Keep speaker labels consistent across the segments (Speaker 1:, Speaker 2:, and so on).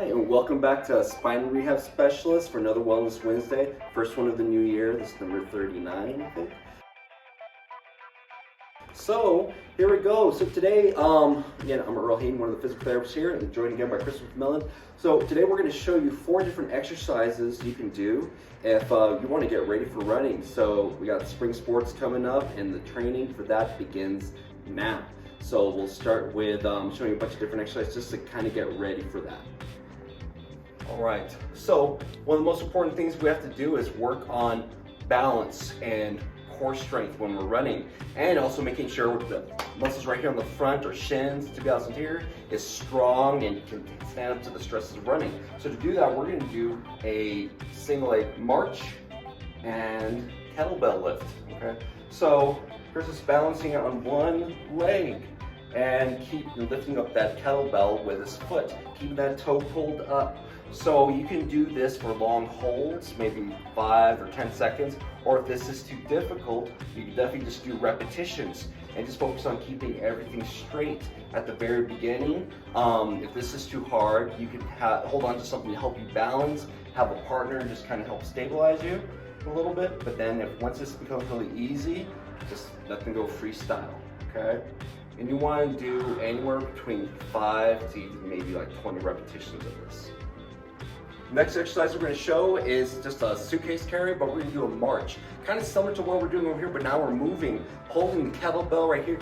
Speaker 1: Hi, and welcome back to Spine and Rehab Specialists for another Wellness Wednesday. First one of the new year. This is number 39, I think. So, here we go. So today, again, I'm Earl Hayden, one of the physical therapists here, and joined again by Chris McMillen. So today we're going to show you 4 different exercises you can do if you want to get ready for running. So we got spring sports coming up, and the training for that begins now. So we'll start with showing you a bunch of different exercises just to kind of get ready for that. All right, so one of the most important things we have to do is work on balance and core strength when we're running, and also making sure the muscles right here on the front or shins, tibialis anterior, is strong and can stand up to the stresses of running. So to do that, we're going to do a single leg march and kettlebell lift. Okay, so Chris is balancing on one leg and keep lifting up that kettlebell with his foot, keeping that toe pulled up. So you can do this for long holds, maybe 5 or 10 seconds, or if this is too difficult, you can definitely just do repetitions and just focus on keeping everything straight at the very beginning. If this is too hard, you can hold on to something to help you balance, have a partner and just kind of help stabilize you a little bit. But then once this becomes really easy, just let them go freestyle, okay? And you want to do anywhere between 5 to even maybe like 20 repetitions of this. Next exercise we're going to show is just a suitcase carry, but we're going to do a march. Kind of similar to what we're doing over here, but now we're moving, holding the kettlebell right here.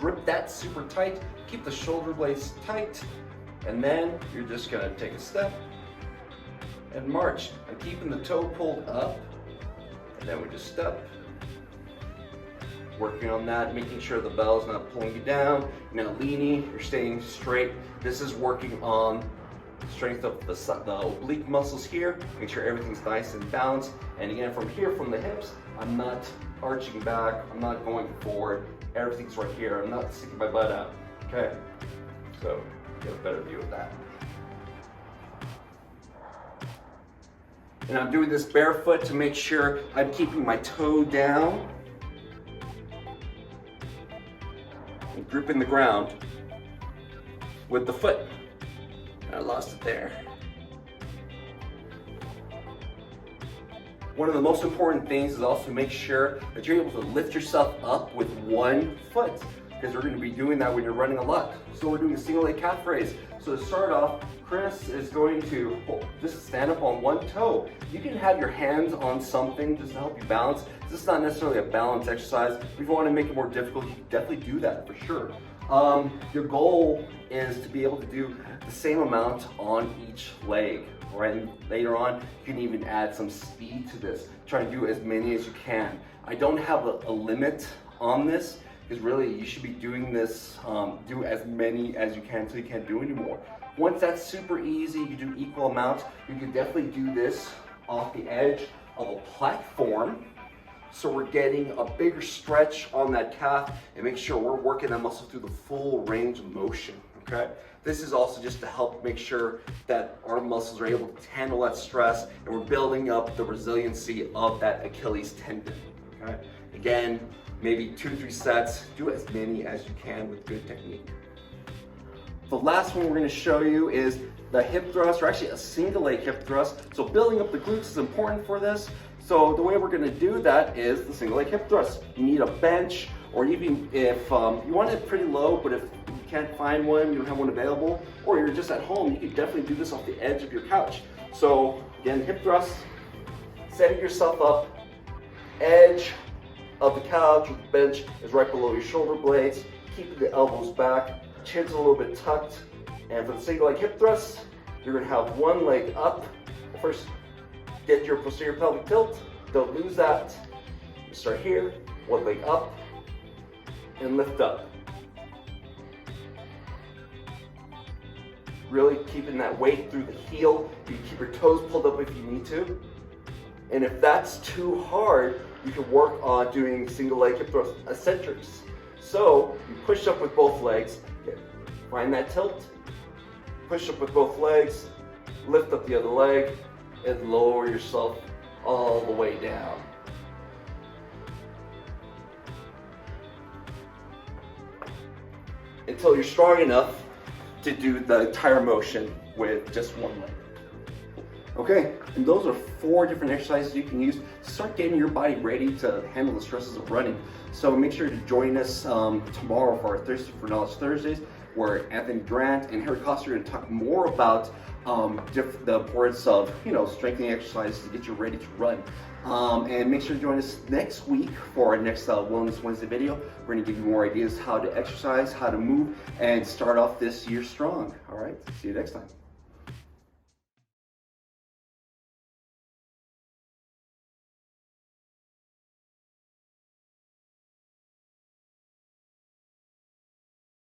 Speaker 1: Grip that super tight, keep the shoulder blades tight, and then you're just going to take a step and march. And keeping the toe pulled up, and then we just step. Working on that, making sure the bell's not pulling you down, you're not leaning, you're staying straight. This is working on strength of the oblique muscles here, make sure everything's nice and balanced. And again, from here, from the hips, I'm not arching back, I'm not going forward, everything's right here, I'm not sticking my butt out, okay? So, get a better view of that. And I'm doing this barefoot to make sure I'm keeping my toe down and gripping the ground with the foot. I lost it there. One of the most important things is also to make sure that you're able to lift yourself up with one foot, because we're going to be doing that when you're running a lot. So we're doing a single leg calf raise. So to start off, Chris is going to just stand up on one toe. You can have your hands on something just to help you balance. This is not necessarily a balance exercise. If you want to make it more difficult, you can definitely do that for sure. Your goal is to be able to do the same amount on each leg, right? And later on, you can even add some speed to this. Try to do as many as you can. I don't have a limit on this, because really you should be doing this, do as many as you can until you can't do anymore. Once that's super easy, you do equal amounts. You can definitely do this off the edge of a platform. So we're getting a bigger stretch on that calf and make sure we're working that muscle through the full range of motion, okay? This is also just to help make sure that our muscles are able to handle that stress and we're building up the resiliency of that Achilles tendon, okay? Again, maybe 2 to 3 sets, do as many as you can with good technique. The last one we're going to show you is the hip thrust, or actually a single leg hip thrust. So building up the glutes is important for this. So the way we're going to do that is the single leg hip thrust. You need a bench, or even if you want it pretty low, but if you can't find one, you don't have one available, or you're just at home, you can definitely do this off the edge of your couch. So again, hip thrust, setting yourself up, edge of the couch or the bench is right below your shoulder blades, keeping the elbows back, chin's a little bit tucked. And for the single leg hip thrust, you're going to have one leg up. First, get your posterior pelvic tilt. Don't lose that. You start here, one leg up, and lift up. Really keeping that weight through the heel. You can keep your toes pulled up if you need to. And if that's too hard, you can work on doing single leg hip thrust eccentrics. So you push up with both legs, find that tilt, push up with both legs, lift up the other leg, and lower yourself all the way down. Until you're strong enough to do the entire motion with just one leg. Okay, and those are 4 different exercises you can use to start getting your body ready to handle the stresses of running. So make sure to join us tomorrow for our Thirsty for Knowledge Thursdays, where Anthony Grant and Harry Coster are going to talk more about the importance of strengthening exercises to get you ready to run. And make sure to join us next week for our next Wellness Wednesday video. We're going to give you more ideas how to exercise, how to move, and start off this year strong. All right, see you next time.